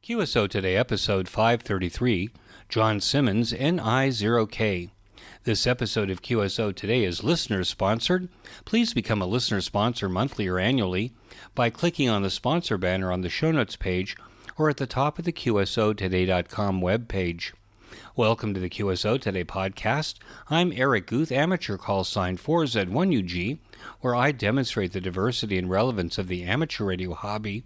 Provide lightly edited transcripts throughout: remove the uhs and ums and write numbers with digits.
QSO Today, episode 533, John Simmons, NI0K. This episode of QSO Today is listener-sponsored. Please become a listener sponsor monthly or annually by clicking on the sponsor banner on the show notes page or at the top of the QSOtoday.com webpage. Welcome to the QSO Today podcast. I'm Eric Guth, amateur call sign 4Z1UG, where I demonstrate the diversity and relevance of the amateur radio hobby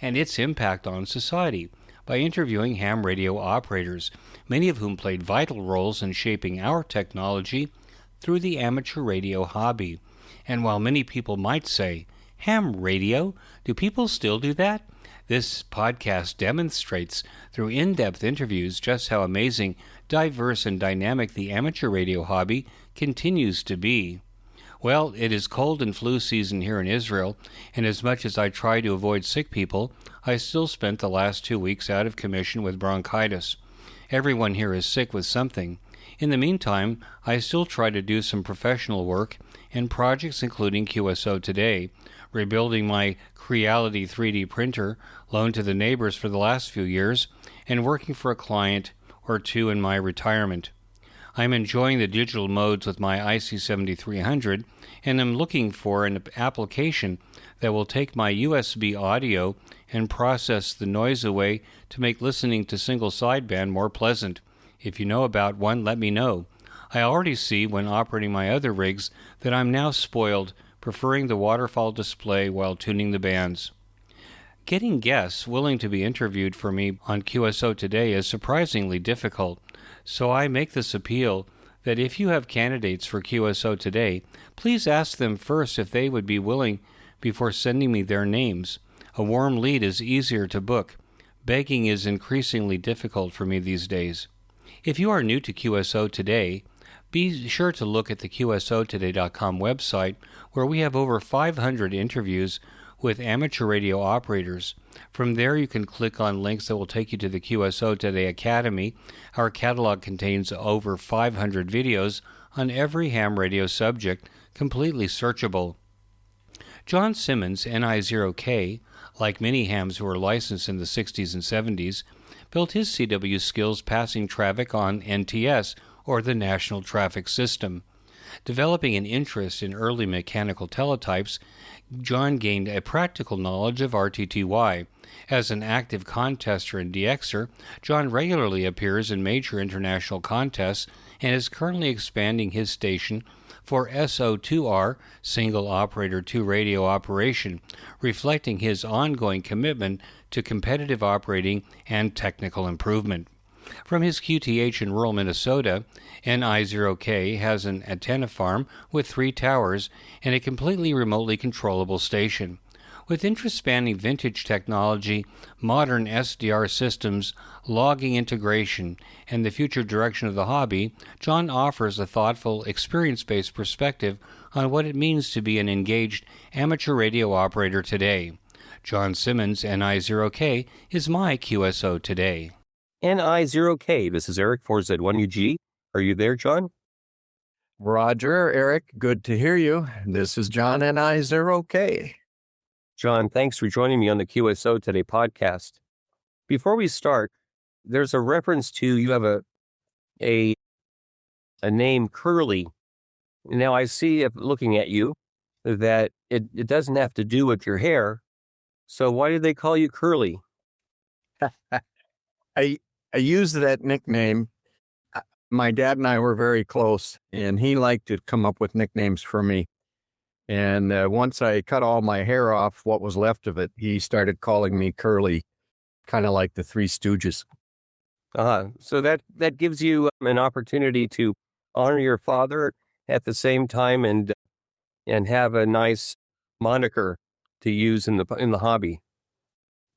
and its impact on society by interviewing ham radio operators, many of whom played vital roles in shaping our technology through the amateur radio hobby. And while many people might say, ham radio? Do people still do that? This podcast demonstrates through in-depth interviews just how amazing, diverse, and dynamic the amateur radio hobby continues to be. Well, it is cold and flu season here in Israel, and as much as I try to avoid sick people, I still spent the last 2 weeks out of commission with bronchitis. Everyone here is sick with something. In the meantime, I still try to do some professional work and projects including QSO Today, rebuilding my Creality 3D printer loaned to the neighbors for the last few years, and working for a client or two in my retirement. I'm enjoying the digital modes with my IC7300, and I'm looking for an application that will take my USB audio and process the noise away to make listening to single sideband more pleasant. If you know about one, let me know. I already see when operating my other rigs that I'm now spoiled, preferring the waterfall display while tuning the bands. Getting guests willing to be interviewed for me on QSO Today is surprisingly difficult, so I make this appeal that if you have candidates for QSO Today, please ask them first if they would be willing before sending me their names. A warm lead is easier to book. Begging is increasingly difficult for me these days. If you are new to QSO Today, be sure to look at the QSOtoday.com website, where we have over 500 interviews with amateur radio operators. From there, you can click on links that will take you to the QSO Today Academy. Our catalog contains over 500 videos on every ham radio subject, completely searchable. John Simmons, NI0K, like many hams who were licensed in the 60s and 70s, built his CW skills passing traffic on NTS, or the National Traffic System. Developing an interest in early mechanical teletypes, John gained a practical knowledge of RTTY. As an active contester and DXer, John regularly appears in major international contests and is currently expanding his station for SO2R, Single Operator 2 Radio Operation, reflecting his ongoing commitment to competitive operating and technical improvement. From his QTH in rural Minnesota, NI0K has an antenna farm with 3 towers and a completely remotely controllable station. With interest spanning vintage technology, modern SDR systems, logging integration, and the future direction of the hobby, John offers a thoughtful, experience-based perspective on what it means to be an engaged amateur radio operator today. John Simmons, NI0K, is my QSO Today. NI0K, this is Eric 4Z1UG. Are you there, John? Roger, Eric. Good to hear you. This is John NI0K. John, thanks for joining me on the QSO Today podcast. Before we start, there's a reference to you have a name, Curly. Now, I see, looking at you, that it doesn't have to do with your hair. So why did they call you Curly? I used that nickname. My dad and I were very close, and he liked to come up with nicknames for me. And once I cut all my hair off, what was left of it, he started calling me Curly, kind of like the Three Stooges. So that gives you an opportunity to honor your father at the same time and have a nice moniker to use in the hobby.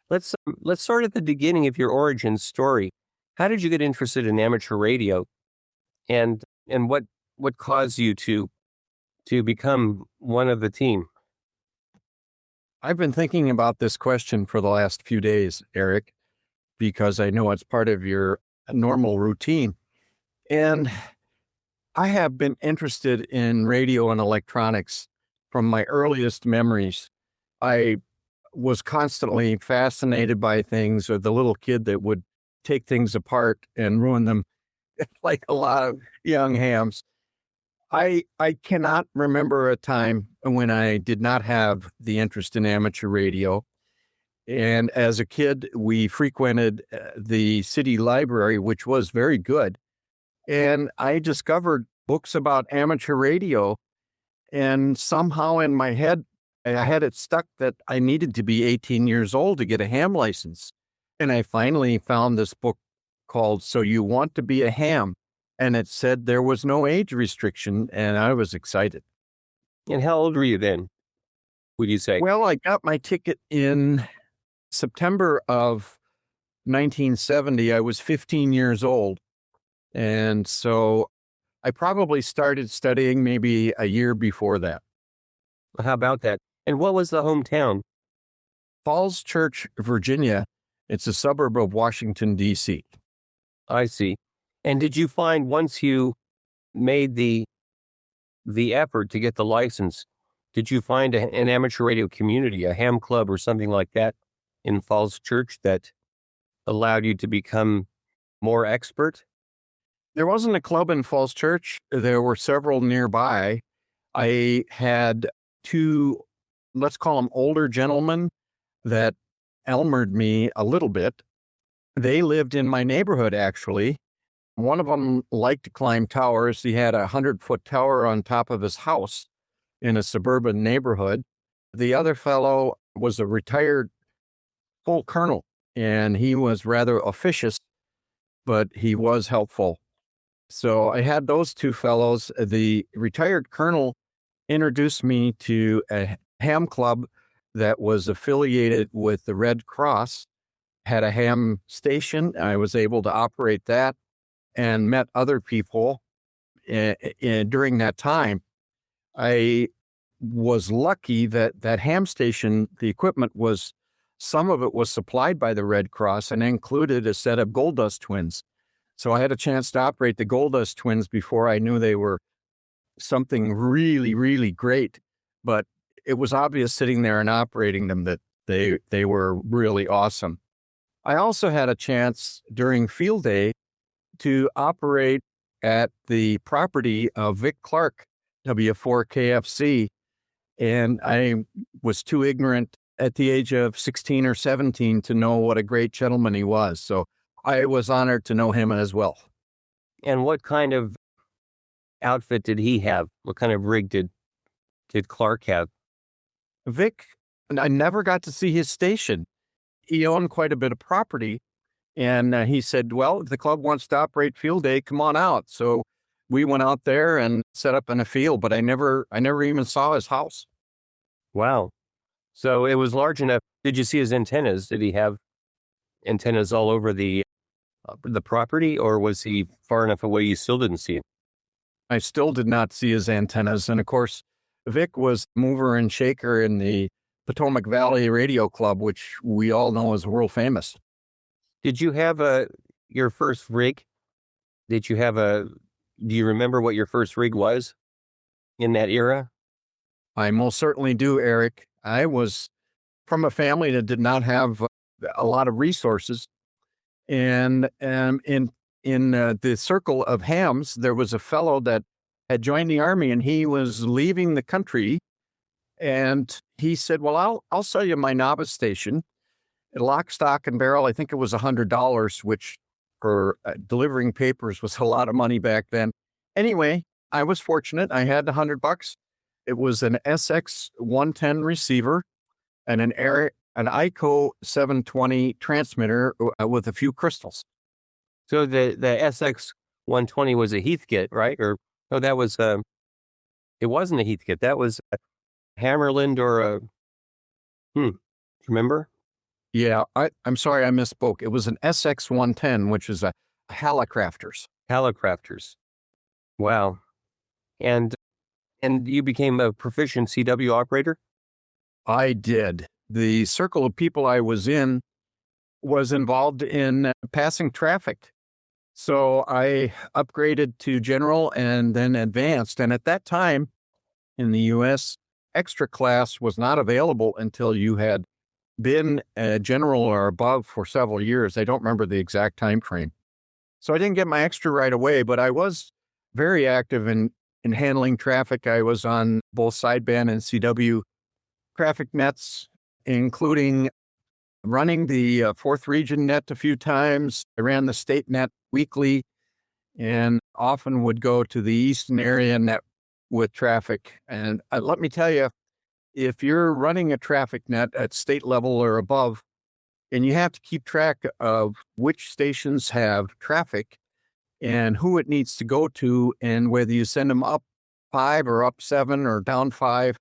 Let's start at the beginning of your origin story. How did you get interested in amateur radio, and what caused you to become one of the team? I've been thinking about this question for the last few days, Eric, because I know it's part of your normal routine. And I have been interested in radio and electronics from my earliest memories. I was constantly fascinated by things, or the little kid that would take things apart and ruin them, like a lot of young hams. I cannot remember a time when I did not have the interest in amateur radio. And as a kid, we frequented the city library, which was very good. And I discovered books about amateur radio. And somehow in my head, I had it stuck that I needed to be 18 years old to get a ham license. And I finally found this book called So You Want to Be a Ham. And it said there was no age restriction. And I was excited. And how old were you then, would you say? Well, I got my ticket in September of 1970. I was 15 years old. And so I probably started studying maybe a year before that. How about that? And what was the hometown? Falls Church, Virginia. It's a suburb of Washington, D.C. I see. And did you find once you made the effort to get the license, did you find an amateur radio community, a ham club or something like that in Falls Church that allowed you to become more expert? There wasn't a club in Falls Church. There were several nearby. I had two, let's call them older gentlemen that elmered me a little bit. They lived in my neighborhood, actually. One of them liked to climb towers. He had a 100-foot tower on top of his house in a suburban neighborhood. The other fellow was a retired full colonel, and he was rather officious, but he was helpful. So I had those two fellows. The retired colonel introduced me to a ham club that was affiliated with the Red Cross, had a ham station. I was able to operate that and met other people during that time. I was lucky that that ham station, the equipment was, some of it was supplied by the Red Cross and included a set of Gold Dust twins. So I had a chance to operate the Gold Dust twins before I knew they were something really, really great. But it was obvious sitting there and operating them that they were really awesome. I also had a chance during field day to operate at the property of Vic Clark, W4KFC. And I was too ignorant at the age of 16 or 17 to know what a great gentleman he was. So I was honored to know him as well. And what kind of outfit did he have? What kind of rig did Clark have? Vic, I never got to see his station. He owned quite a bit of property. And he said, well, if the club wants to operate field day, come on out. So we went out there and set up in a field, but I never even saw his house. Wow. So it was large enough. Did you see his antennas? Did he have antennas all over the property, or was he far enough away you still didn't see him? I still did not see his antennas. And of course, Vic was mover and shaker in the Potomac Valley Radio Club, which we all know is world famous. Did you have your first rig? Do you remember what your first rig was in that era? I most certainly do, Eric. I was from a family that did not have a lot of resources. And in the circle of hams, there was a fellow that had joined the Army, and he was leaving the country. And he said, well, I'll sell you my novice station. Lock, stock, and barrel, I think it was $100, which for delivering papers was a lot of money back then. Anyway, I was fortunate. I had $100. It was an SX 110 receiver and an ICO 720 transmitter with a few crystals. So the SX 120 was a Heathkit, right? Or no, that was it wasn't a Heathkit. That was a Hammerland or a remember? Yeah, I'm sorry I misspoke. It was an SX 110, which is a Hallicrafters. Hallicrafters. Wow. And you became a proficient CW operator? I did. The circle of people I was in was involved in passing traffic. So I upgraded to general and then advanced. And at that time in the U.S., extra class was not available until you had been a general or above for several years. I don't remember the exact time frame. So I didn't get my extra right away, but I was very active in handling traffic. I was on both sideband and CW traffic nets, including running the fourth region net a few times. I ran the state net weekly and often would go to the eastern area net with traffic. And let me tell you, if you're running a traffic net at state level or above, and you have to keep track of which stations have traffic and who it needs to go to, and whether you send them up 5 or up 7 or down 5,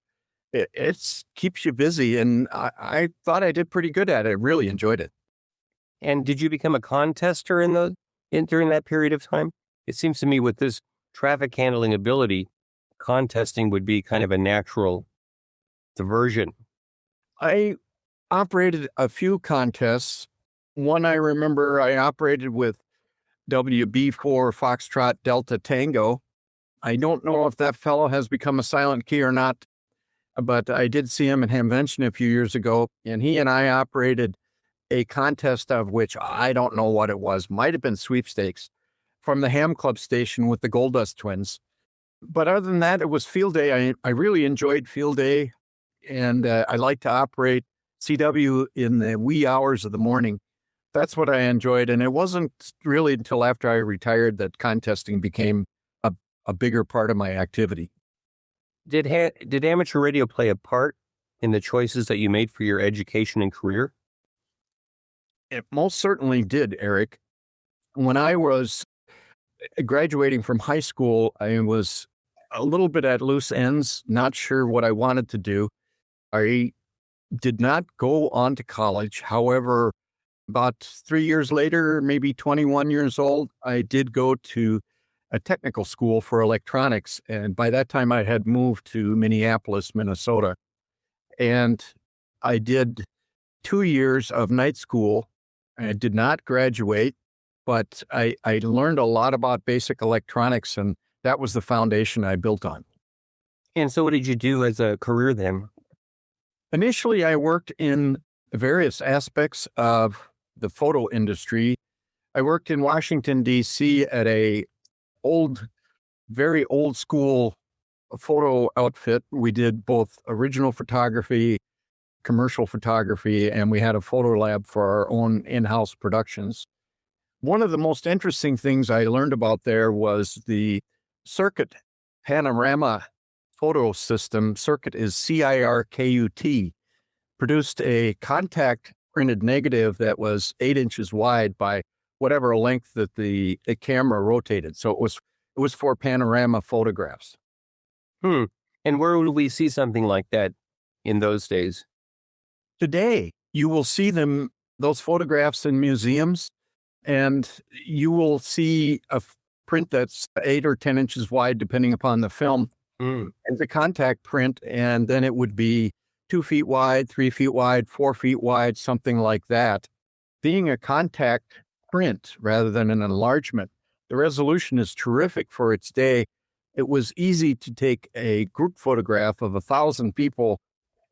it keeps you busy. And I thought I did pretty good at it. I really enjoyed it. And did you become a contester during that period of time? It seems to me with this traffic handling ability, contesting would be kind of a natural diversion. I operated a few contests. One I remember I operated with WB4 Foxtrot Delta Tango. I don't know if that fellow has become a silent key or not, but I did see him in Hamvention a few years ago, and he and I operated a contest of which I don't know what it was. Might have been sweepstakes from the Ham Club station with the Gold Dust twins. But other than that, it was field day. I really enjoyed field day, and I like to operate CW in the wee hours of the morning. That's what I enjoyed, and it wasn't really until after I retired that contesting became a bigger part of my activity. Did amateur radio play a part in the choices that you made for your education and career? It most certainly did, Eric. When I was graduating from high school, I was a little bit at loose ends, not sure what I wanted to do. I did not go on to college. However, about 3 years later, maybe 21 years old, I did go to a technical school for electronics. And by that time, I had moved to Minneapolis, Minnesota. And I did 2 years of night school. I did not graduate, but I learned a lot about basic electronics, and that was the foundation I built on. And so what did you do as a career then? Initially, I worked in various aspects of the photo industry. I worked in Washington, D.C. at a very old school photo outfit. We did both original photography, commercial photography, and we had a photo lab for our own in-house productions. One of the most interesting things I learned about there was the Circuit panorama photo system. Circuit is CIRKUT, produced a contact printed negative that was 8 inches wide by whatever length that the camera rotated. So it was for panorama photographs. And where would we see something like that in those days? Today, you will see those photographs in museums, and you will see a print that's 8 or 10 inches wide, depending upon the film. It's a contact print, and then it would be 2 feet wide, 3 feet wide, 4 feet wide, something like that. Being a contact print rather than an enlargement, the resolution is terrific for its day. It was easy to take a group photograph of 1,000 people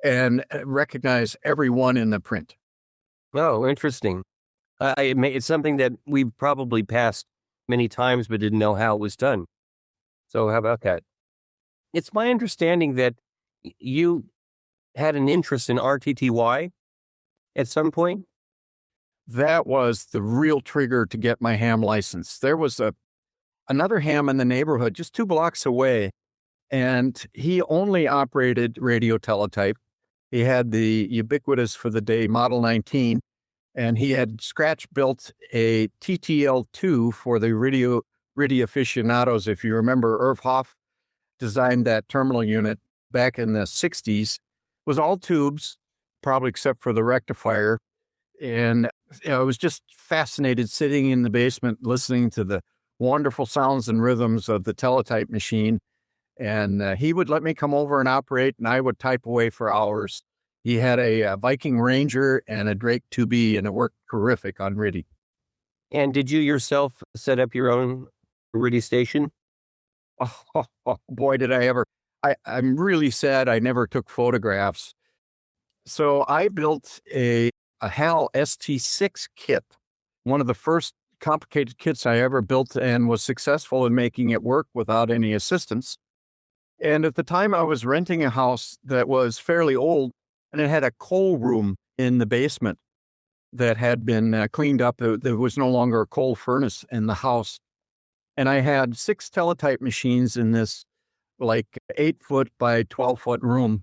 and recognize everyone in the print. Oh, interesting. It's something that we've probably passed many times but didn't know how it was done. So how about that? It's my understanding that you had an interest in RTTY at some point. That was the real trigger to get my ham license. There was another ham in the neighborhood just 2 blocks away, and he only operated radio teletype. He had the ubiquitous for the day Model 19, and he had scratch built a TTL2 for the radio aficionados. If you remember, Irv Hoff designed that terminal unit back in the 60s. It was all tubes, probably except for the rectifier. And I was just fascinated sitting in the basement listening to the wonderful sounds and rhythms of the teletype machine. And he would let me come over and operate, and I would type away for hours. He had a Viking Ranger and a Drake 2B, and it worked terrific on RIDI. And did you yourself set up your own RIDI station? Oh, boy, did I ever. I'm really sad I never took photographs. So I built a HAL ST6 kit, one of the first complicated kits I ever built, and was successful in making it work without any assistance. And at the time, I was renting a house that was fairly old, and it had a coal room in the basement that had been cleaned up. There was no longer a coal furnace in the house. And I had 6 teletype machines in this like 8-foot by 12-foot room.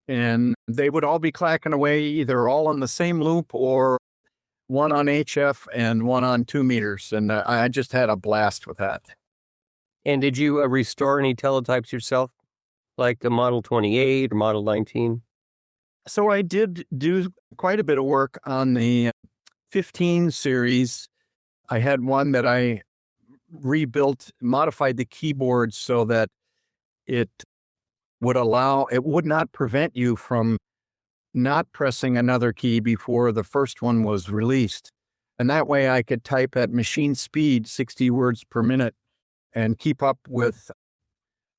And they would all be clacking away, either all on the same loop or one on HF and one on 2 meters. And I just had a blast with that. And did you restore any teletypes yourself, like the Model 28 or Model 19? So I did do quite a bit of work on the 15 series. I had one that I rebuilt, modified the keyboard so that it would not prevent you from not pressing another key before the first one was released. And that way I could type at machine speed, 60 words per minute, and keep up with,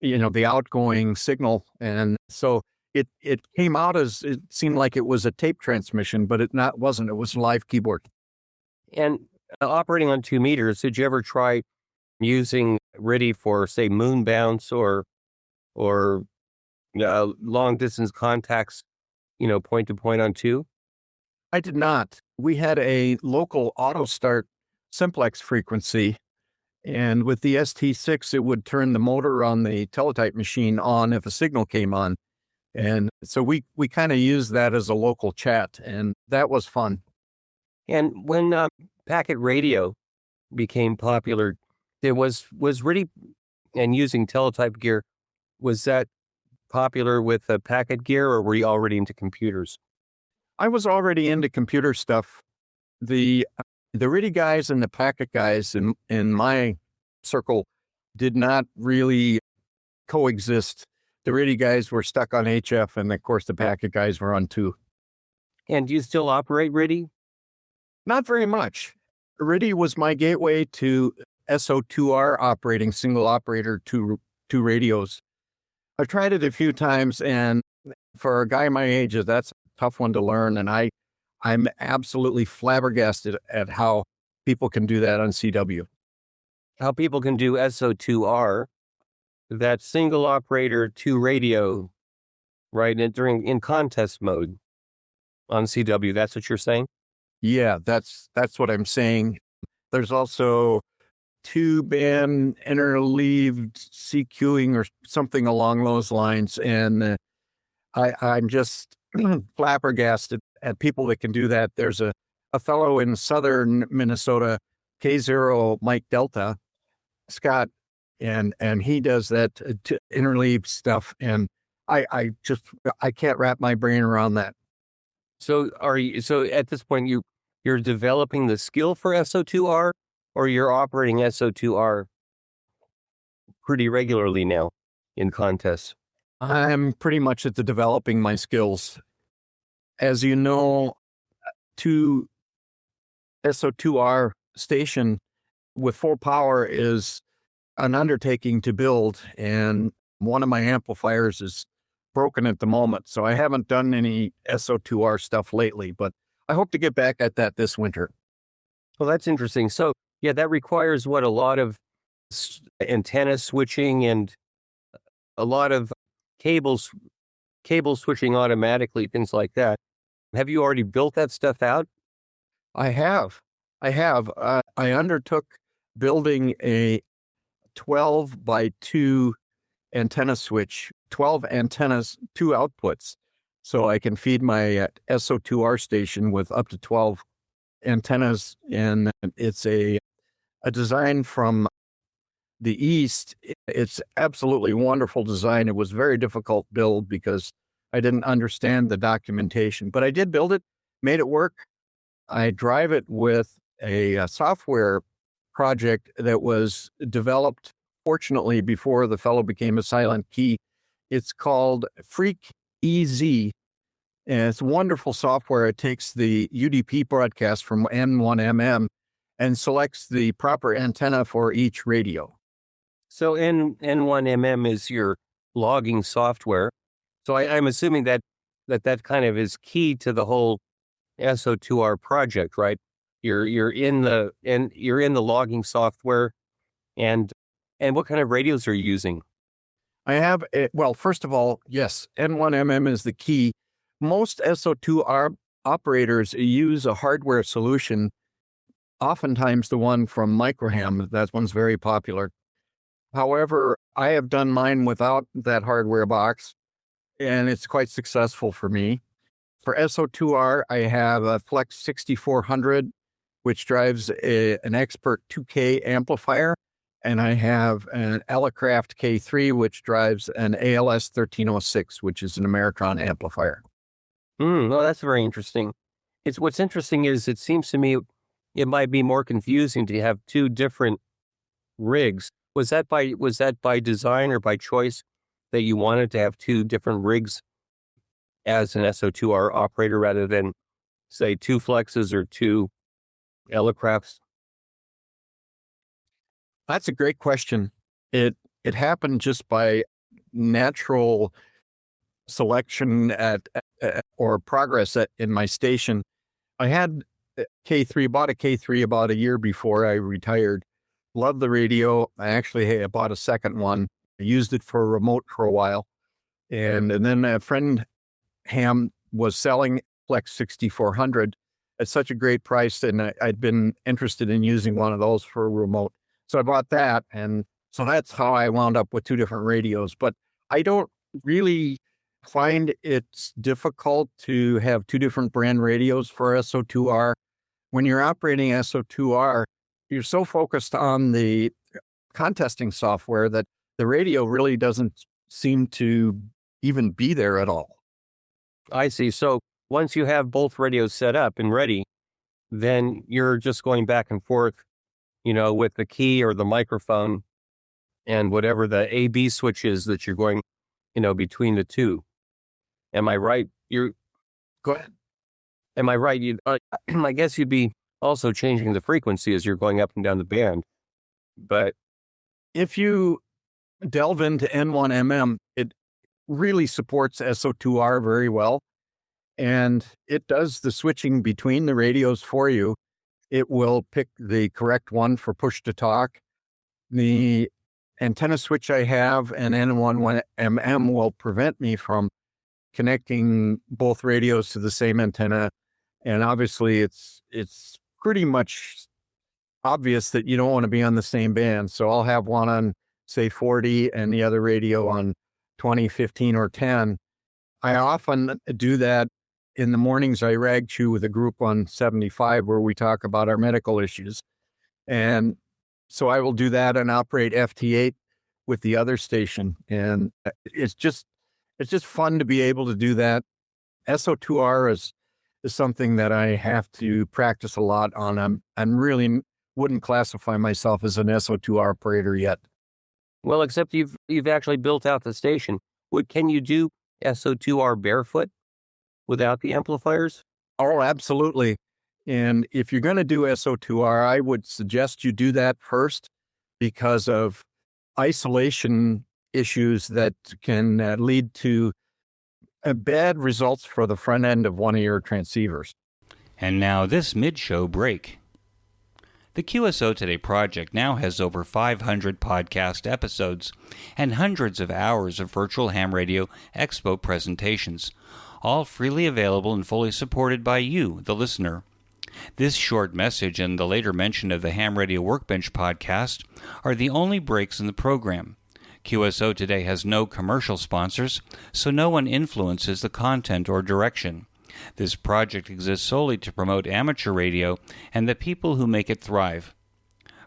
the outgoing signal. And so it came out as, it seemed like it was a tape transmission, but wasn't. It was a live keyboard. And operating on 2 meters, did you ever try using RTTY for, say, moon bounce or long distance contacts, point to point on 2? I did not. We had a local auto start simplex frequency, and with the ST6, it would turn the motor on the teletype machine on if a signal came on. And so we kind of used that as a local chat, and that was fun. And when packet radio became popular, there was RTTY and using teletype gear, was that popular with packet gear, or were you already into computers? I was already into computer stuff. The RTTY guys and the packet guys in my circle did not really coexist. The RTTY guys were stuck on HF, and of course the packet guys were on 2. And do you still operate RTTY? Not very much. RTTY was my gateway to SO2R operating, single operator two radios. I've tried it a few times, and for a guy my age, that's a tough one to learn. And I'm absolutely flabbergasted at how people can do that on CW. How people can do SO2R, that single operator 2 radio, right? And in contest mode on CW, that's what you're saying? Yeah, that's what I'm saying. There's also 2-band interleaved CQing or something along those lines. And I'm just flabbergasted at people that can do that. There's a fellow in southern Minnesota, K0 Mike Delta, Scott, and he does that interleave stuff. And I can't wrap my brain around that. So at this point, you're developing the skill for SO2R, or you're operating SO2R pretty regularly now in contests? I'm pretty much at the developing my skills. As you know, to SO2R station with full power is an undertaking to build, and one of my amplifiers is broken at the moment. So I haven't done any SO2R stuff lately, but I hope to get back at that this winter. Well, that's interesting. So yeah, that requires a lot of antenna switching and a lot of cable switching automatically, things like that. Have you already built that stuff out? I have. I undertook building a 12 by 2 antenna switch, 12 antennas, 2 outputs, so I can feed my SO2R station with up to 12 antennas. And it's a design from the East. It's absolutely wonderful design. It was very difficult build because I didn't understand the documentation, but I did build it, made it work. I drive it with a software project that was developed, fortunately, before the fellow became a silent key. It's called Freak EZ, and it's wonderful software. It takes the UDP broadcast from N1MM and selects the proper antenna for each radio. So N1MM is your logging software. So I'm assuming that that kind of is key to the whole SO2R project, right? You're in the logging software, and what kind of radios are you using? I have, well, first of all, yes, N1MM is the key. Most SO2R operators use a hardware solution, oftentimes the one from Microham. That one's very popular. However, I have done mine without that hardware box, and it's quite successful for me. For SO2R, I have a Flex 6400, which drives an Expert 2K amplifier, and I have an Elecraft K3, which drives an ALS 1306, which is an Ameritron amplifier. Well, that's very interesting. What's interesting is it seems to me it might be more confusing to have two different rigs. Was that by design or by choice that you wanted to have two different rigs as an SO2R operator rather than, say, two Flexes or two Elecrafts? That's a great question. It happened just by natural selection or progress in my station. I had bought a K3 about a year before I retired. Loved the radio. I bought a second one. I used it for a remote for a while. And then a friend, Ham, was selling Flex 6400 at such a great price, and I'd been interested in using one of those for a remote. So I bought that, and so that's how I wound up with two different radios. But I don't really find it's difficult to have two different brand radios for SO2R. When you're operating SO2R, you're so focused on the contesting software that the radio really doesn't seem to even be there at all. I see. So once you have both radios set up and ready, then you're just going back and forth, with the key or the microphone and whatever the A/B switch is that you're going, between the two. Am I right? Go ahead. Am I right? I guess you'd be also changing the frequency as you're going up and down the band. But if you delve into N1MM, it really supports SO2R very well. And it does the switching between the radios for you. It will pick the correct one for push to talk. The antenna switch I have and N1MM will prevent me from connecting both radios to the same antenna. And obviously it's pretty much obvious that you don't want to be on the same band. So I'll have one on, say, 40 and the other radio on 20, 15, or 10. I often do that in the mornings. I rag chew with a group on 75 where we talk about our medical issues. And so I will do that and operate FT8 with the other station. And it's just fun to be able to do that. SO2R is something that I have to practice a lot on. I'm really wouldn't classify myself as an SO2R operator yet. Well, except you've actually built out the station. Can you do SO2R barefoot without the amplifiers? Oh, absolutely. And if you're going to do SO2R, I would suggest you do that first because of isolation issues that can lead to bad results for the front end of one of your transceivers. And now this mid-show break. The QSO Today project now has over 500 podcast episodes and hundreds of hours of virtual ham radio expo presentations, all freely available and fully supported by you, the listener. This short message and the later mention of the Ham Radio Workbench podcast are the only breaks in the program. QSO Today has no commercial sponsors, so no one influences the content or direction. This project exists solely to promote amateur radio and the people who make it thrive.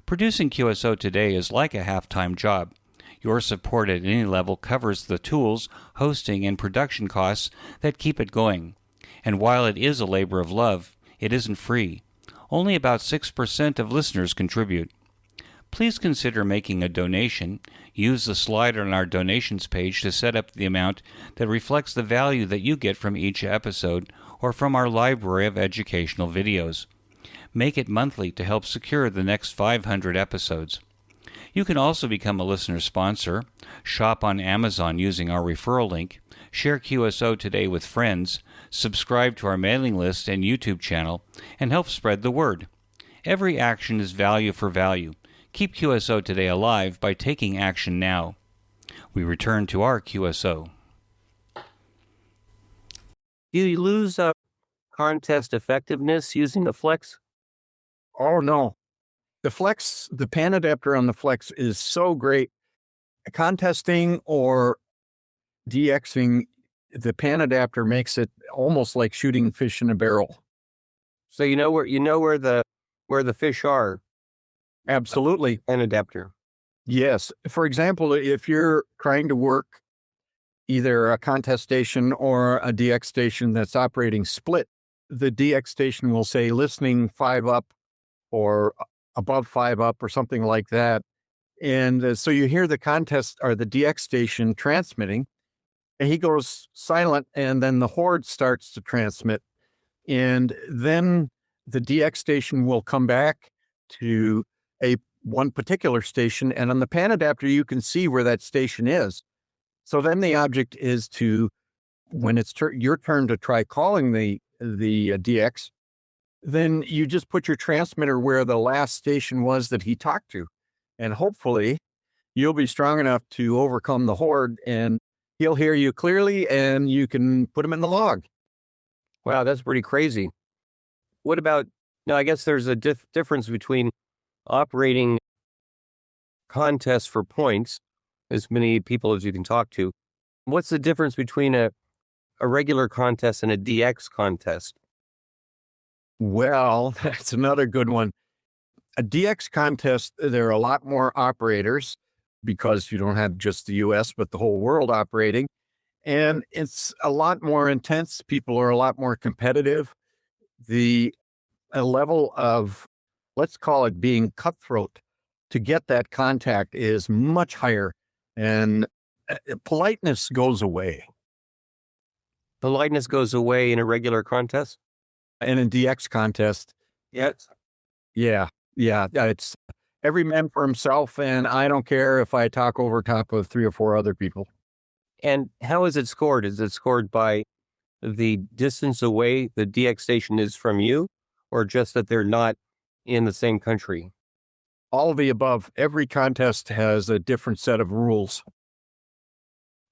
Producing QSO Today is like a half-time job. Your support at any level covers the tools, hosting, and production costs that keep it going. And while it is a labor of love, it isn't free. Only about 6% of listeners contribute. Please consider making a donation. Use the slider on our donations page to set up the amount that reflects the value that you get from each episode or from our library of educational videos. Make it monthly to help secure the next 500 episodes. You can also become a listener sponsor, shop on Amazon using our referral link, Share QSO Today with friends, subscribe to our mailing list and YouTube channel, and help spread the word. Every action is value for value. Keep QSO Today alive by taking action now. We return to our QSO. Do you lose contest effectiveness using the Flex? Oh, no. The Flex, the pan adapter on the Flex is so great. Contesting or DXing, the pan adapter makes it almost like shooting fish in a barrel. So you know where the fish are. Absolutely. Pan adapter. Yes. For example, if you're trying to work either a contest station or a DX station that's operating split, the DX station will say listening 5 up or above 5 up or something like that. And so you hear the contest or the DX station transmitting, and he goes silent, and then the horde starts to transmit. And then the DX station will come back to one particular station, and on the pan adapter, you can see where that station is. So then the object is to, when it's your turn to try calling the DX, then you just put your transmitter where the last station was that he talked to. And hopefully you'll be strong enough to overcome the horde, and he'll hear you clearly, and you can put him in the log. Wow, that's pretty crazy. What about, now I guess there's a difference between operating contests for points, as many people as you can talk to. What's the difference between a regular contest and a DX contest? Well, that's another good one. A DX contest, there are a lot more operators because you don't have just the US, but the whole world operating. And it's a lot more intense. People are a lot more competitive. The level of, let's call it being cutthroat to get that contact is much higher. And politeness goes away. Politeness goes away in a regular contest? And in DX contest, Yes. yeah. It's every man for himself, and I don't care if I talk over top of 3 or 4 other people. And how is it scored? Is it scored by the distance away the DX station is from you, or just that they're not in the same country? All of the above. Every contest has a different set of rules.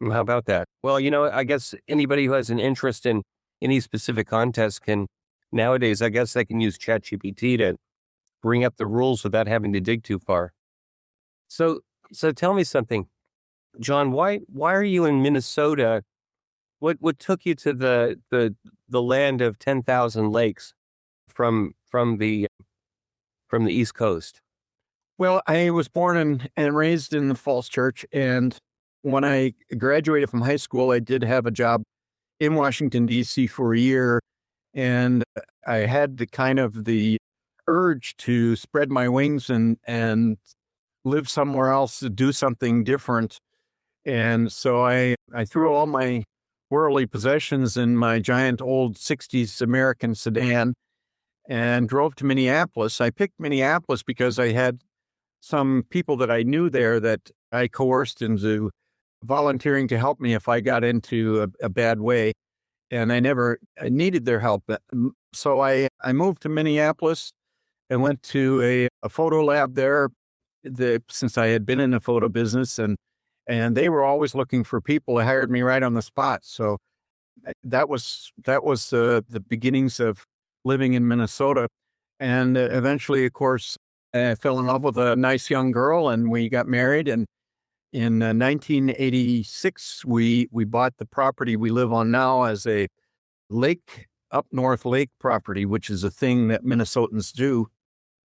How about that? Well, I guess anybody who has an interest in any specific contest can, nowadays, I guess they can use ChatGPT to bring up the rules without having to dig too far. So tell me something, John. Why are you in Minnesota? What took you to the land of 10,000 lakes from the East Coast? Well, I was born and raised in the Falls Church, and when I graduated from high school, I did have a job in Washington, D.C. for a year, and I had the urge to spread my wings and live somewhere else, to do something different. And so I threw all my worldly possessions in my giant old 60s American sedan and drove to Minneapolis. I picked Minneapolis because I had some people that I knew there that I coerced into volunteering to help me if I got into a bad way. And I never needed their help. So I moved to Minneapolis and went to a photo lab there since I had been in the photo business, and they were always looking for people. They hired me right on the spot. So that was the beginnings of living in Minnesota. And eventually, of course, I fell in love with a nice young girl, and we got married. And in 1986, we bought the property we live on now as a up north lake property, which is a thing that Minnesotans do.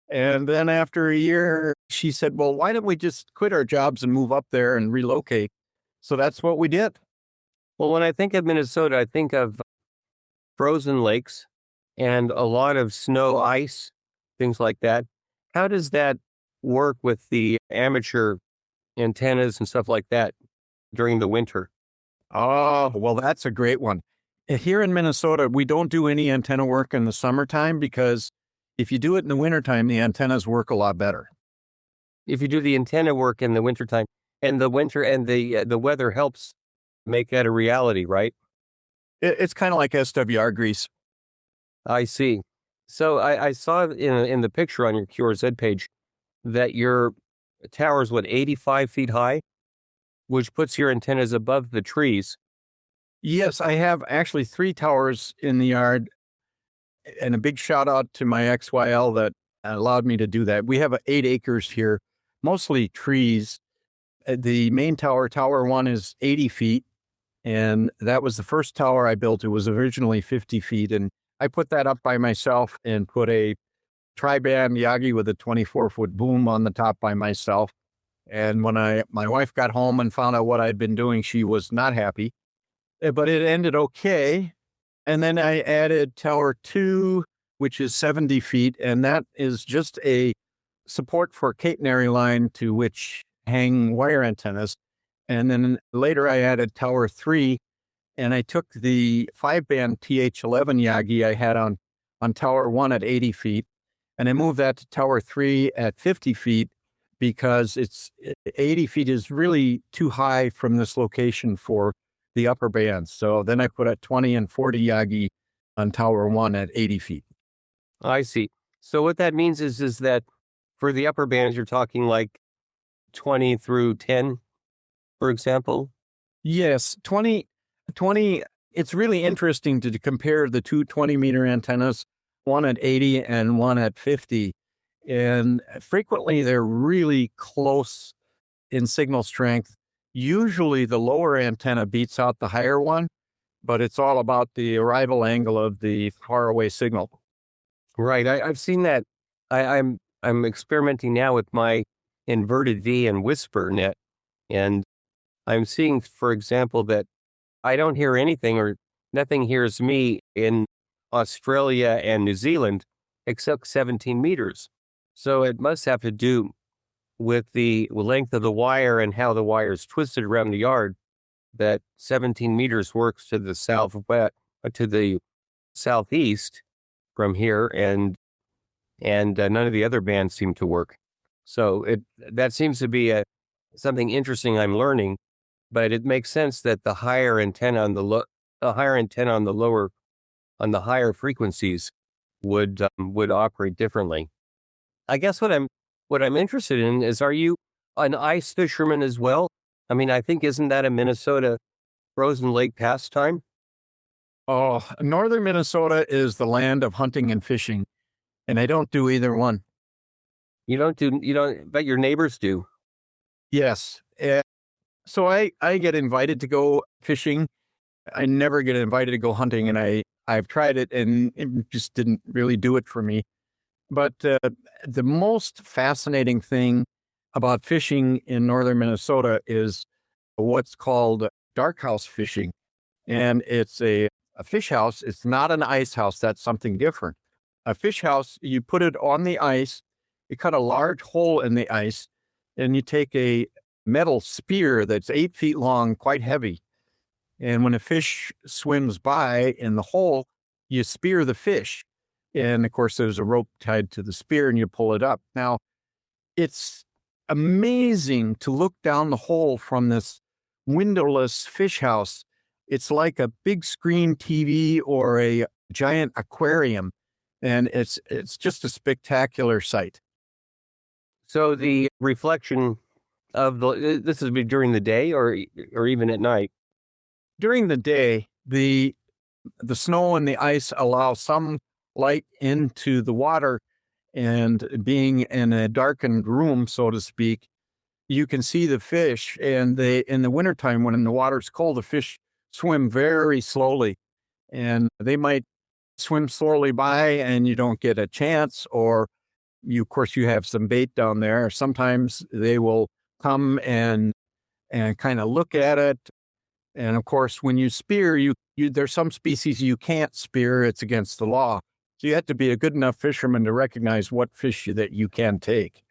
And then after a year, she said, well, why don't we just quit our jobs and move up there and relocate? So that's what we did. Well, when I think of Minnesota, I think of frozen lakes and a lot of snow, ice, things like that. How does that work with the amateur antennas and stuff like that during the winter? Oh, well, that's a great one. Here in Minnesota, we don't do any antenna work in the summertime because if you do it in the wintertime, the antennas work a lot better. If you do the antenna work in the wintertime, and the winter and the weather helps make that a reality, right? It's kind of like SWR grease. I see. So I saw in the picture on your QRZ page that your tower is, what, 85 feet high, which puts your antennas above the trees. Yes, I have actually 3 towers in the yard, and a big shout out to my XYL that allowed me to do that. We have 8 acres here, mostly trees. The main tower, Tower 1, is 80 feet, and that was the first tower I built. It was originally 50 feet, and I put that up by myself and put a tri-band Yagi with a 24-foot boom on the top by myself. And when my wife got home and found out what I'd been doing, she was not happy, but it ended okay. And then I added Tower 2, which is 70 feet, and that is just a support for catenary line to which hang wire antennas. And then later I added Tower 3, and I took the 5-band TH11 Yagi I had on Tower 1 at 80 feet, and I moved that to Tower 3 at 50 feet because 80 feet is really too high from this location for the upper bands. So then I put a 20 and 40 Yagi on Tower 1 at 80 feet. I see. So what that means is that for the upper bands, you're talking like 20 through 10, for example? Yes, 20. It's really interesting to compare the two 20-meter antennas, one at 80 and one at 50. And frequently they're really close in signal strength. Usually the lower antenna beats out the higher one, but it's all about the arrival angle of the faraway signal. Right. I've seen that. I'm experimenting now with my inverted V and whisper net, and I'm seeing, for example, that I don't hear anything, or nothing hears me in Australia and New Zealand except 17 meters. So it must have to do with the length of the wire and how the wire is twisted around the yard, that 17 meters works to the southwest, to the southeast from here, and none of the other bands seem to work. So that seems to be something interesting I'm learning, but it makes sense that the higher antenna on the higher frequencies would operate differently. I guess what I'm interested in is, are you an ice fisherman as well? I mean, I think, isn't that a Minnesota frozen lake pastime? Oh, northern Minnesota is the land of hunting and fishing, and I don't do either one. You don't, but your neighbors do. Yes. So I get invited to go fishing. I never get invited to go hunting, and I've tried it, and it just didn't really do it for me. But the most fascinating thing about fishing in northern Minnesota is what's called dark house fishing. And it's a fish house. It's not an ice house. That's something different. A fish house, you put it on the ice, you cut a large hole in the ice, and you take a metal spear that's 8 feet long, quite heavy. And when a fish swims by in the hole, you spear the fish. And of course, there's a rope tied to the spear and you pull it up. Now, it's amazing to look down the hole from this windowless fish house. It's like a big screen TV or a giant aquarium. And it's just a spectacular sight. So the reflection of this is during the day or even at night? During the day, the snow and the ice allow some light into the water, and being in a darkened room, so to speak, you can see the fish. And in the wintertime, when the water's cold, the fish swim very slowly, and they might swim slowly by and you don't get a chance, or of course you have some bait down there. Sometimes they will come and kind of look at it. And of course, when you spear, there's some species you can't spear. It's against the law. So you have to be a good enough fisherman to recognize what fish that you can take.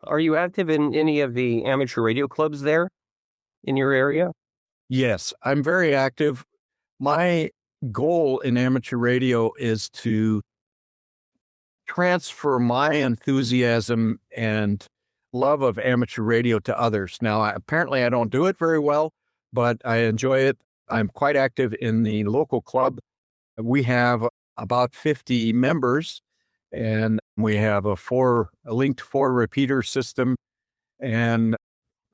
Are you active in any of the amateur radio clubs there in your area? Yes, I'm very active. My goal in amateur radio is to transfer my enthusiasm and love of amateur radio to others. Now, apparently I don't do it very well, but I enjoy it. I'm quite active in the local club. We have about 50 members, and we have a linked four repeater system. And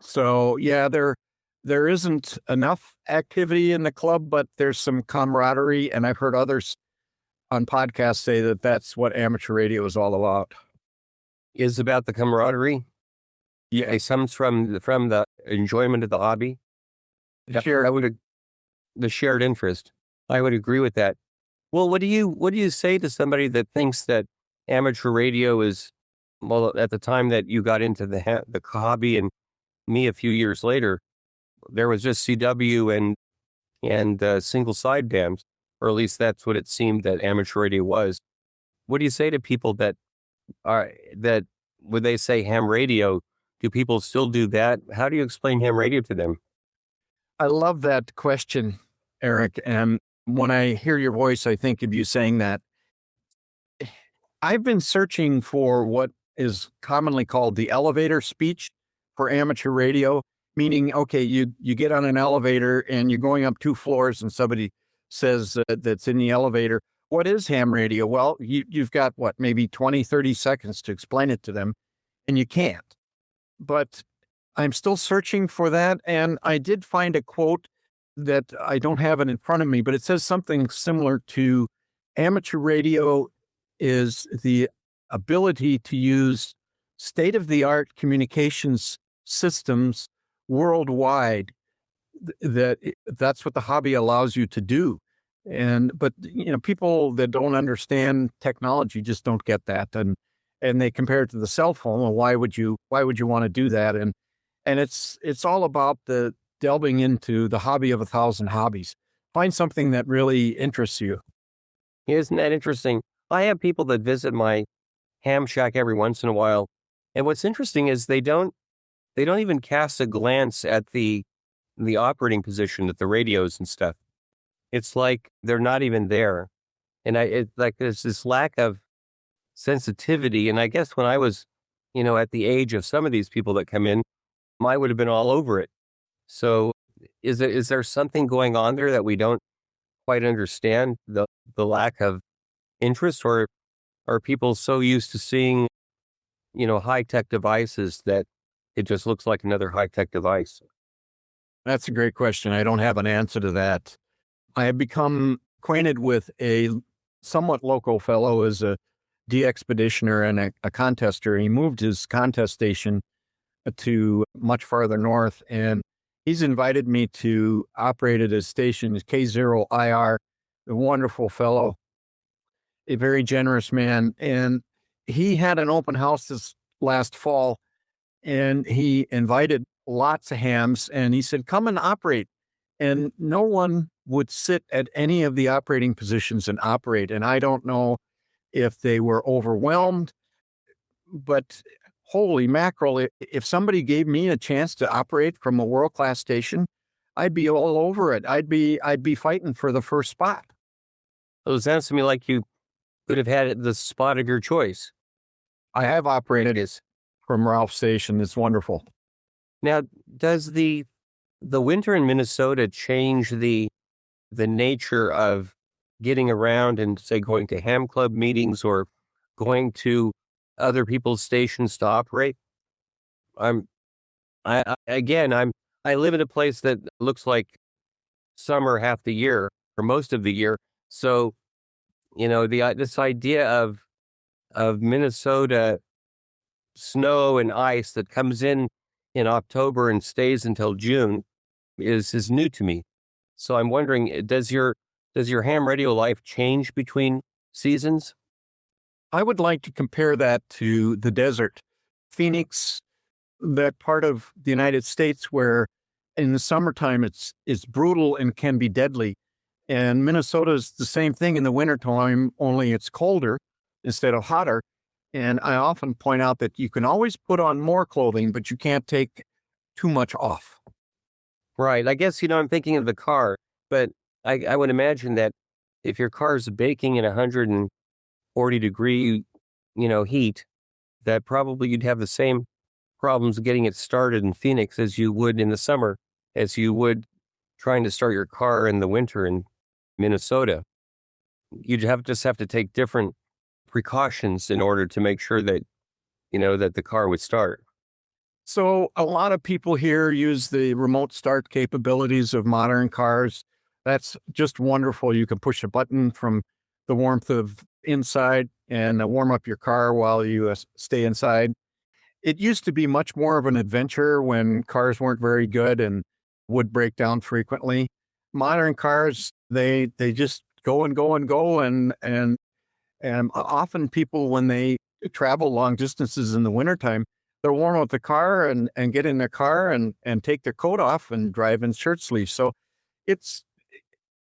so, yeah, there isn't enough activity in the club, but there's some camaraderie. And I've heard others on podcasts say that that's what amateur radio is all about. Is about the camaraderie. Yeah, It comes from the enjoyment of the hobby. sure. The shared interest. I would agree with that. Well, what do you say to somebody that thinks that amateur radio is, well, at the time that you got into the hobby and me a few years later, there was just CW and single sideband, or at least that's what it seemed that amateur radio was. What do you say to people that would they say ham radio? Do people still do that? How do you explain ham radio to them? I love that question, Eric. And when I hear your voice, I think of you saying that. I've been searching for what is commonly called the elevator speech for amateur radio, meaning, okay, you get on an elevator and you're going up 2 floors and somebody says that's in the elevator, what is ham radio? Well, you've got maybe 20, 30 seconds to explain it to them, and you can't. But I'm still searching for that. And I did find a quote that I don't have it in front of me, but it says something similar to amateur radio is the ability to use state-of-the-art communications systems worldwide. That's what the hobby allows you to do. But people that don't understand technology just don't get that. And they compare it to the cell phone. Well, why would you want to do that? And it's all about the delving into the hobby of 1,000 hobbies. Find something that really interests you. Isn't that interesting? I have people that visit my ham shack every once in a while, and what's interesting is they don't even cast a glance at the operating position at the radios and stuff. It's like they're not even there, and there's this lack of sensitivity. And I guess when I was, at the age of some of these people that come in, I would have been all over it. So is there something going on there that we don't quite understand, the lack of interest, or are people so used to seeing, high-tech devices that it just looks like another high-tech device? That's a great question. I don't have an answer to that. I have become acquainted with a somewhat local fellow as a de-expeditioner and a contester. He moved his contest station to much farther north, and he's invited me to operate at his station, K0IR, a wonderful fellow, a very generous man. And he had an open house this last fall, and he invited lots of hams, and he said, come and operate. And no one would sit at any of the operating positions and operate. And I don't know if they were overwhelmed, but holy mackerel, if somebody gave me a chance to operate from a world-class station, I'd be all over it. I'd be fighting for the first spot. It sounds to me like you could have had the spot of your choice. I have operated from Ralph's station. It's wonderful. Now, does the winter in Minnesota change the nature of getting around and, say, going to ham club meetings or going to other people's stations to operate? I live in a place that looks like summer half the year or most of the year. So, this idea of Minnesota snow and ice that comes in October and stays until June is new to me. So I'm wondering, does your ham radio life change between seasons? I would like to compare that to the desert. Phoenix, that part of the United States where in the summertime it's brutal and can be deadly. And Minnesota is the same thing in the wintertime, only it's colder instead of hotter. And I often point out that you can always put on more clothing, but you can't take too much off. Right. I guess, I'm thinking of the car, but I would imagine that if your car's baking in 140 degree, heat, that probably you'd have the same problems getting it started in Phoenix as you would in the summer, as you would trying to start your car in the winter in Minnesota, you'd just have to take different precautions in order to make sure that, that the car would start. So a lot of people here use the remote start capabilities of modern cars. That's just wonderful. You can push a button from the warmth of inside and warm up your car while you stay inside. It used to be much more of an adventure when cars weren't very good and would break down frequently. Modern cars, they just go and go and go, and often people, when they travel long distances in the wintertime, they'll warm up the car and get in their car and take their coat off and drive in shirt sleeves. So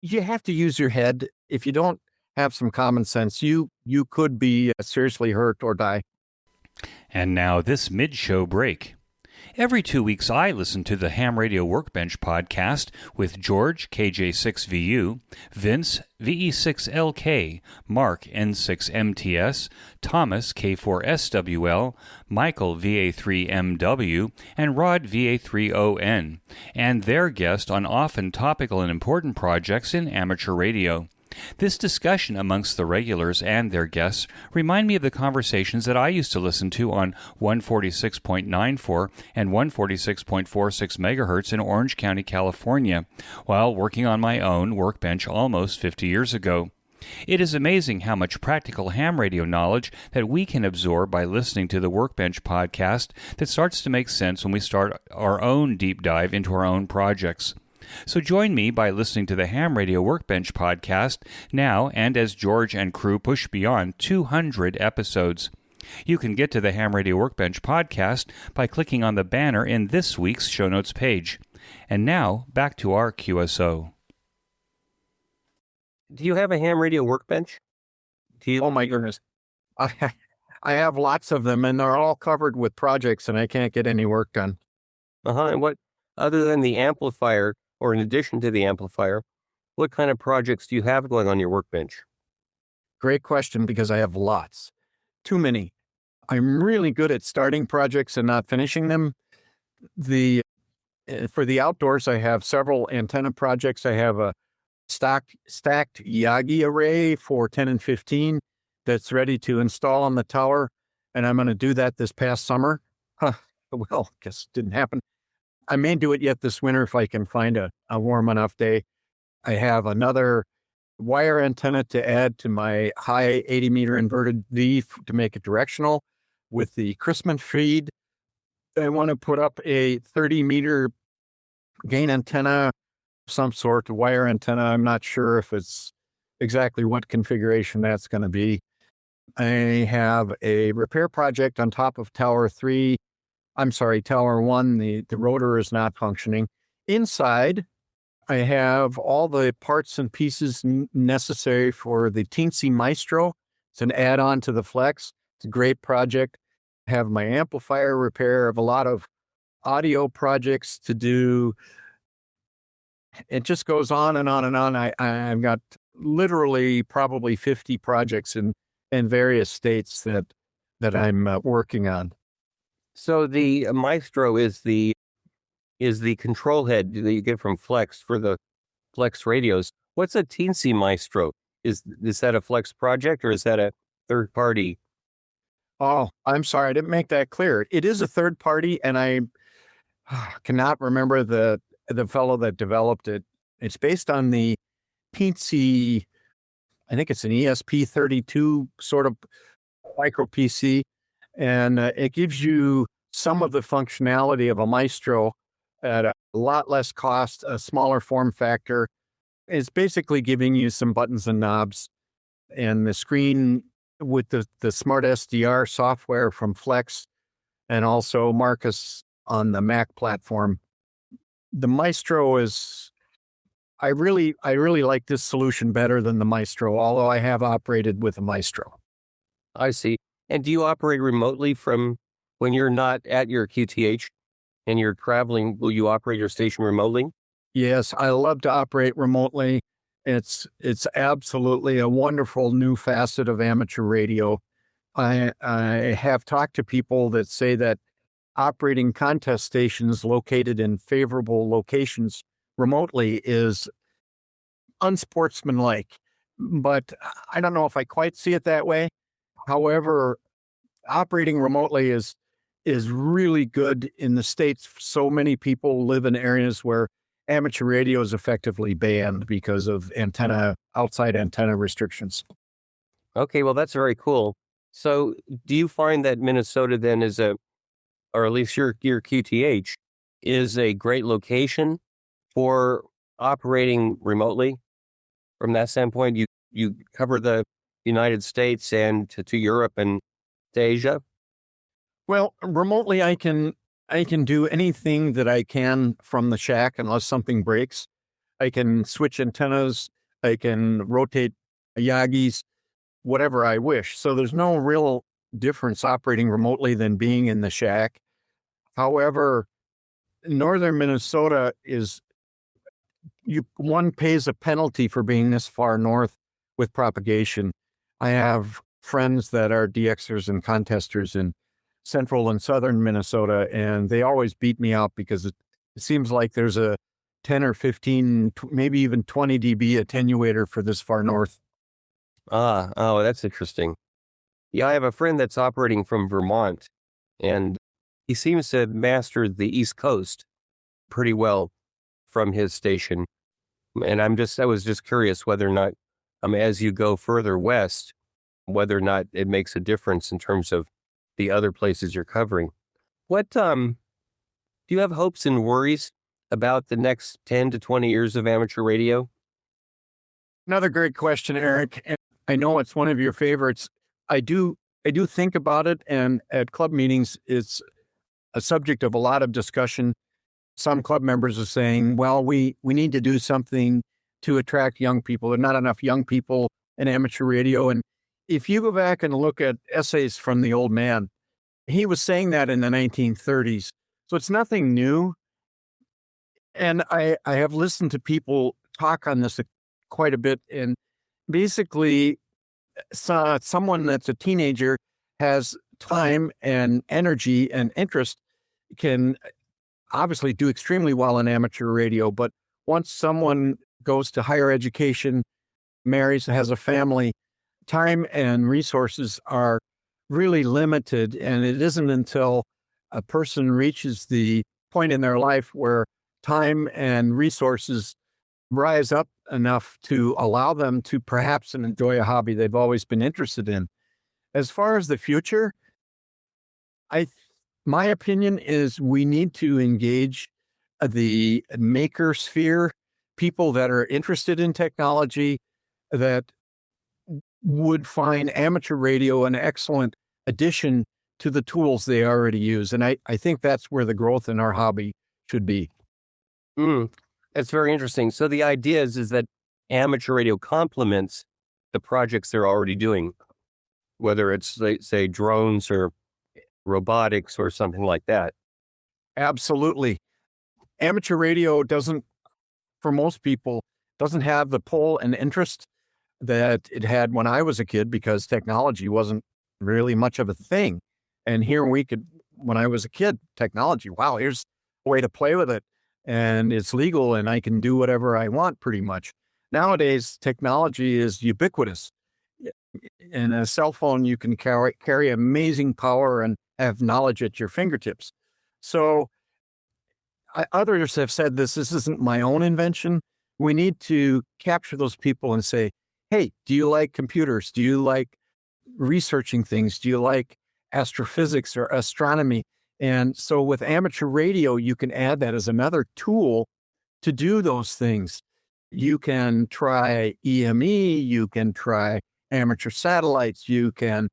you have to use your head. If you don't have some common sense, you could be seriously hurt or die. And now this mid-show break. Every 2 weeks, I listen to the Ham Radio Workbench podcast with George, KJ6VU, Vince, VE6LK, Mark, N6MTS, Thomas, K4SWL, Michael, VA3MW, and Rod, VA3ON, and their guest on often topical and important projects in amateur radio. This discussion amongst the regulars and their guests remind me of the conversations that I used to listen to on 146.94 and 146.46 megahertz in Orange County, California, while working on my own workbench almost 50 years ago. It is amazing how much practical ham radio knowledge that we can absorb by listening to the Workbench podcast that starts to make sense when we start our own deep dive into our own projects. So join me by listening to the Ham Radio Workbench podcast now and as George and crew push beyond 200 episodes. You can get to the Ham Radio Workbench podcast by clicking on the banner in this week's show notes page. And now, back to our QSO. Do you have a Ham Radio Workbench? Oh my goodness. I have lots of them, and they're all covered with projects, and I can't get any work done. And what, other than the amplifier, or in addition to the amplifier, what kind of projects do you have going on your workbench? Great question, because I have lots. Too many. I'm really good at starting projects and not finishing them. For the outdoors, I have several antenna projects. I have a stacked Yagi array for 10 and 15 that's ready to install on the tower, and I'm going to do that this past summer. Well, guess it didn't happen. I may do it yet this winter if I can find a warm enough day. I have another wire antenna to add to my high 80-meter inverted V to make it directional with the Christmas feed. I want to put up a 30-meter gain antenna, some sort of wire antenna. I'm not sure if it's exactly what configuration that's going to be. I have a repair project on top of Tower 1, the rotor is not functioning. Inside, I have all the parts and pieces necessary for the Teensy Maestro. It's an add-on to the Flex. It's a great project. I have my amplifier repair. I have a lot of audio projects to do. It just goes on and on and on. I've got literally probably 50 projects in various states that I'm working on. So the Maestro is the control head that you get from Flex for the Flex radios. What's a Teensy Maestro? Is that a Flex project or is that a third party? Oh, I'm sorry, I didn't make that clear. It is a third party, and I cannot remember the fellow that developed it. It's based on the Teensy, I think it's an ESP32 sort of micro PC. And it gives you some of the functionality of a Maestro at a lot less cost, a smaller form factor. It's basically giving you some buttons and knobs, and the screen with the Smart SDR software from Flex and also Marcus on the Mac platform. The Maestro I really like this solution better than the Maestro, although I have operated with a Maestro. I see. And do you operate remotely from when you're not at your QTH and you're traveling? Will you operate your station remotely? Yes, I love to operate remotely. It's absolutely a wonderful new facet of amateur radio. I have talked to people that say that operating contest stations located in favorable locations remotely is unsportsmanlike. But I don't know if I quite see it that way. However, operating remotely is really good in the States. So many people live in areas where amateur radio is effectively banned because of outside antenna restrictions. Okay, well, that's very cool. So, do you find that Minnesota then is or at least your QTH, is a great location for operating remotely? From that standpoint, you cover the United States and to Europe and to Asia? Well, remotely I can do anything that I can from the shack unless something breaks. I can switch antennas, I can rotate Yagis, whatever I wish. So there's no real difference operating remotely than being in the shack. However, northern Minnesota one pays a penalty for being this far north with propagation. I have friends that are DXers and contesters in central and southern Minnesota, and they always beat me out because it seems like there's a 10 or 15, maybe even 20 dB attenuator for this far north. Oh, that's interesting. Yeah, I have a friend that's operating from Vermont, and he seems to have mastered the East Coast pretty well from his station. And I was just curious whether or not, as you go further west, whether or not it makes a difference in terms of the other places you're covering. What, do you have hopes and worries about the next 10 to 20 years of amateur radio? Another great question, Eric. And I know it's one of your favorites. I do think about it, and at club meetings, it's a subject of a lot of discussion. Some club members are saying, well, we need to do something to attract young people. There are not enough young people in amateur radio. And if you go back and look at essays from the old man, he was saying that in the 1930s. So it's nothing new. And I have listened to people talk on this quite a bit. And basically, someone that's a teenager has time and energy and interest can obviously do extremely well in amateur radio. But once someone goes to higher education, marries, has a family, time and resources are really limited. And it isn't until a person reaches the point in their life where time and resources rise up enough to allow them to perhaps enjoy a hobby they've always been interested in. As far as the future, my opinion is we need to engage the maker sphere, people that are interested in technology that would find amateur radio an excellent addition to the tools they already use. And I think that's where the growth in our hobby should be. That's very interesting. So the idea is that amateur radio complements the projects they're already doing, whether it's, say, drones or robotics or something like that. Absolutely. Amateur radio for most people, doesn't have the pull and interest that it had when I was a kid because technology wasn't really much of a thing. And here when I was a kid, technology, wow, here's a way to play with it. And it's legal and I can do whatever I want pretty much. Nowadays, technology is ubiquitous. In a cell phone, you can carry amazing power and have knowledge at your fingertips. So others have said this isn't my own invention. We need to capture those people and say, hey, do you like computers? Do you like researching things? Do you like astrophysics or astronomy? And so with amateur radio, you can add that as another tool to do those things. You can try EME, you can try amateur satellites, you can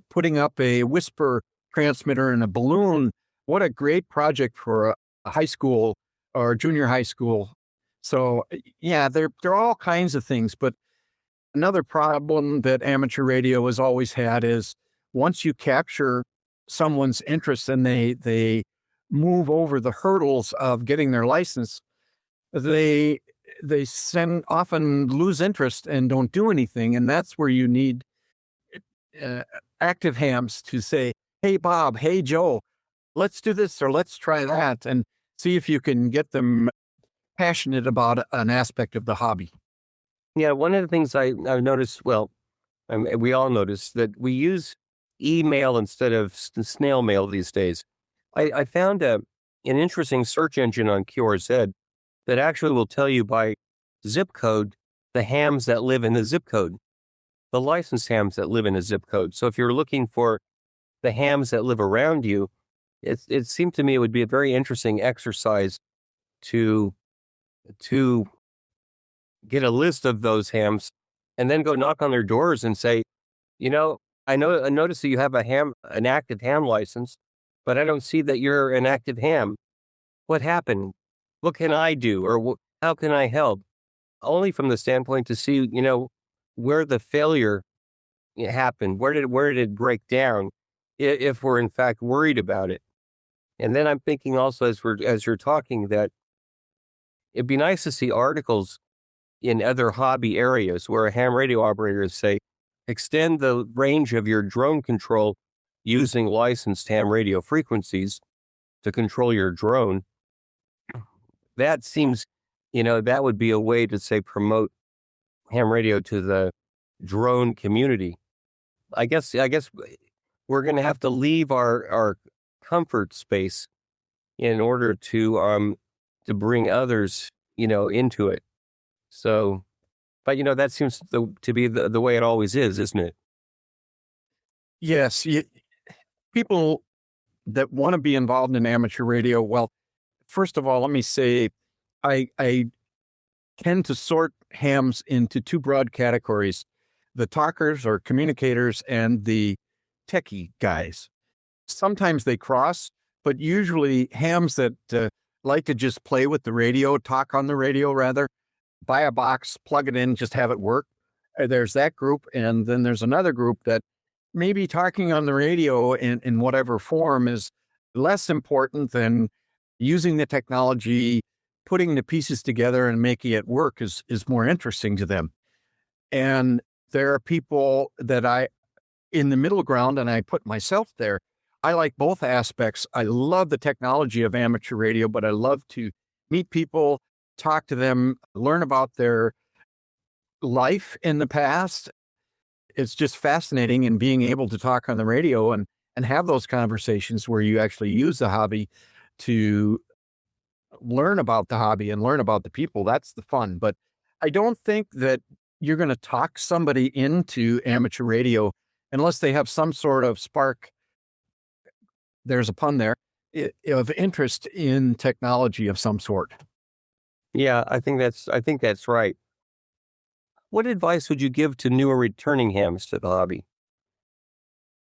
putting up a whisper transmitter in a balloon. What a great project for a high school or junior high school. So yeah, there are all kinds of things. But another problem that amateur radio has always had is once you capture someone's interest and they move over the hurdles of getting their license, they often lose interest and don't do anything. And that's where you need active hams to say, hey, Bob, hey, Joe, let's do this or let's try that. And see if you can get them passionate about an aspect of the hobby. Yeah, one of the things I've noticed, well, we all notice that we use email instead of snail mail these days. I found an interesting search engine on QRZ that actually will tell you by zip code the hams that live in the zip code, the licensed hams that live in a zip code. So if you're looking for the hams that live around you, it seemed to me it would be a very interesting exercise to get a list of those hams and then go knock on their doors and say, I notice that you have an active ham license, but I don't see that you're an active ham. What happened? What can I do? Or how can I help? Only from the standpoint to see, where the failure happened. Where did it break down? If we're in fact worried about it. And then I'm thinking also as you're talking that it'd be nice to see articles in other hobby areas where ham radio operators say, extend the range of your drone control using licensed ham radio frequencies to control your drone. That seems, that would be a way to say promote ham radio to the drone community. I guess we're going to have to leave our comfort space in order to bring others, into it. So, but that seems to be the way it always is, isn't it? Yes, people that want to be involved in amateur radio. Well, first of all, let me say, I tend to sort hams into two broad categories: the talkers or communicators and the techie guys. Sometimes they cross, but usually hams that like to just play with the radio, talk on the radio rather, buy a box, plug it in, just have it work. There's that group. And then there's another group that maybe talking on the radio in whatever form is less important than using the technology, putting the pieces together and making it work is more interesting to them. And there are people that in the middle ground, and I put myself there. I like both aspects. I love the technology of amateur radio, but I love to meet people, talk to them, learn about their life in the past. It's just fascinating, and being able to talk on the radio and have those conversations where you actually use the hobby to learn about the hobby and learn about the people. That's the fun. But I don't think that you're going to talk somebody into amateur radio unless they have some sort of spark, there's a pun there, of interest in technology of some sort. Yeah, I think that's right. What advice would you give to newer returning hams to the hobby?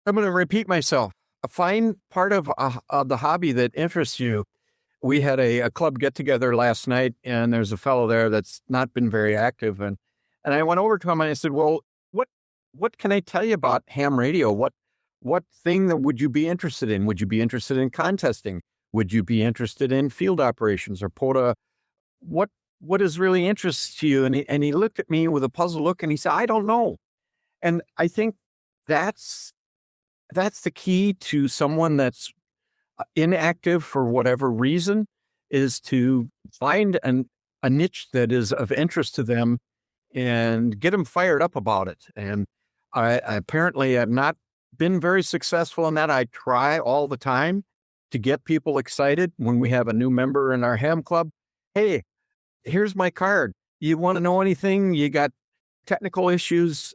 I'm going to repeat myself. Find part of the hobby that interests you. We had a club get together last night, and there's a fellow there that's not been very active. And I went over to him and I said, well, what can I tell you about ham radio? What thing that would you be interested in? Would you be interested in contesting? Would you be interested in field operations or POTA? What is really interests you? And he looked at me with a puzzled look and he said, I don't know. And I think that's the key to someone that's inactive for whatever reason, is to find a niche that is of interest to them and get them fired up about it. And I apparently have not been very successful in that. I try all the time to get people excited when we have a new member in our ham club. Hey, here's my card. You want to know anything? You got technical issues?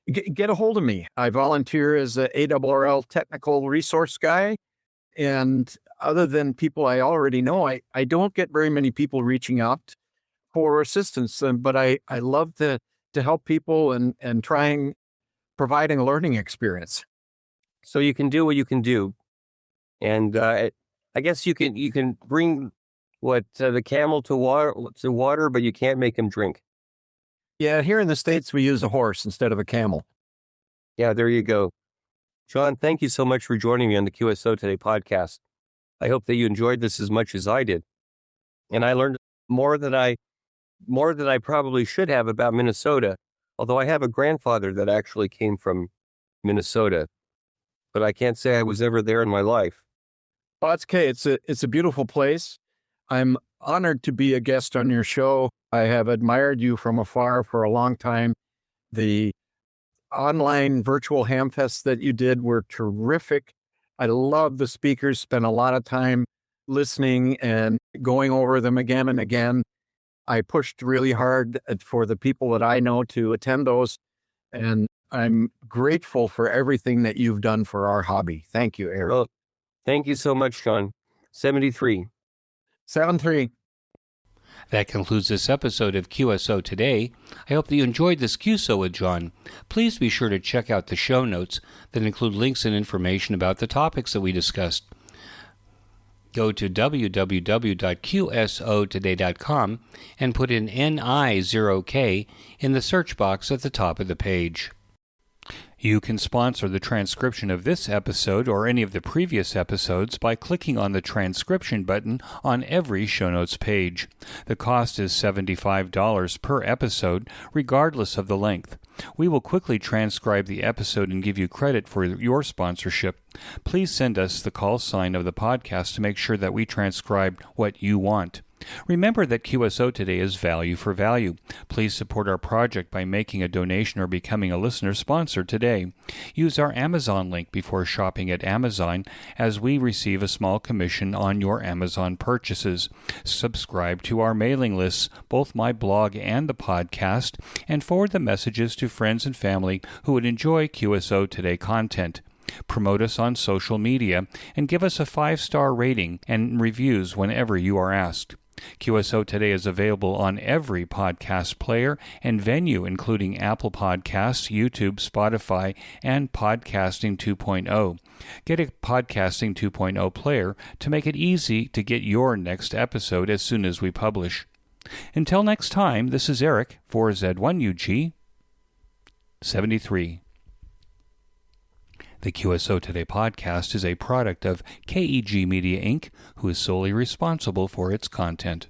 Get a hold of me. I volunteer as a ARRL technical resource guy. And other than people I already know, I don't get very many people reaching out for assistance. But I love to help people and providing a learning experience. So you can do what you can do. And I guess you can bring the camel to water, but you can't make him drink. Yeah, here in the States, we use a horse instead of a camel. Yeah, there you go. John, thank you so much for joining me on the QSO Today podcast. I hope that you enjoyed this as much as I did. And I learned more than I probably should have about Minnesota, although I have a grandfather that actually came from Minnesota, but I can't say I was ever there in my life. Well, that's okay. It's a beautiful place. I'm honored to be a guest on your show. I have admired you from afar for a long time. The online virtual hamfests that you did were terrific. I love the speakers, spent a lot of time listening and going over them again and again. I pushed really hard for the people that I know to attend those, and I'm grateful for everything that you've done for our hobby. Thank you, Eric. Well, thank you so much, John. 73. 7-3. That concludes this episode of QSO Today. I hope that you enjoyed this QSO with John. Please be sure to check out the show notes that include links and information about the topics that we discussed. Go to www.qsotoday.com and put in NI0K in the search box at the top of the page. You can sponsor the transcription of this episode or any of the previous episodes by clicking on the transcription button on every show notes page. The cost is $75 per episode, regardless of the length. We will quickly transcribe the episode and give you credit for your sponsorship. Please send us the call sign of the podcast to make sure that we transcribe what you want. Remember that QSO Today is value for value. Please support our project by making a donation or becoming a listener sponsor today. Use our Amazon link before shopping at Amazon, as we receive a small commission on your Amazon purchases. Subscribe to our mailing lists, both my blog and the podcast, and forward the messages to friends and family who would enjoy QSO Today content. Promote us on social media and give us a 5-star rating and reviews whenever you are asked. QSO Today is available on every podcast player and venue, including Apple Podcasts, YouTube, Spotify, and Podcasting 2.0. Get a Podcasting 2.0 player to make it easy to get your next episode as soon as we publish. Until next time, this is Eric for Z1UG 73. The QSO Today podcast is a product of KEG Media Inc., who is solely responsible for its content.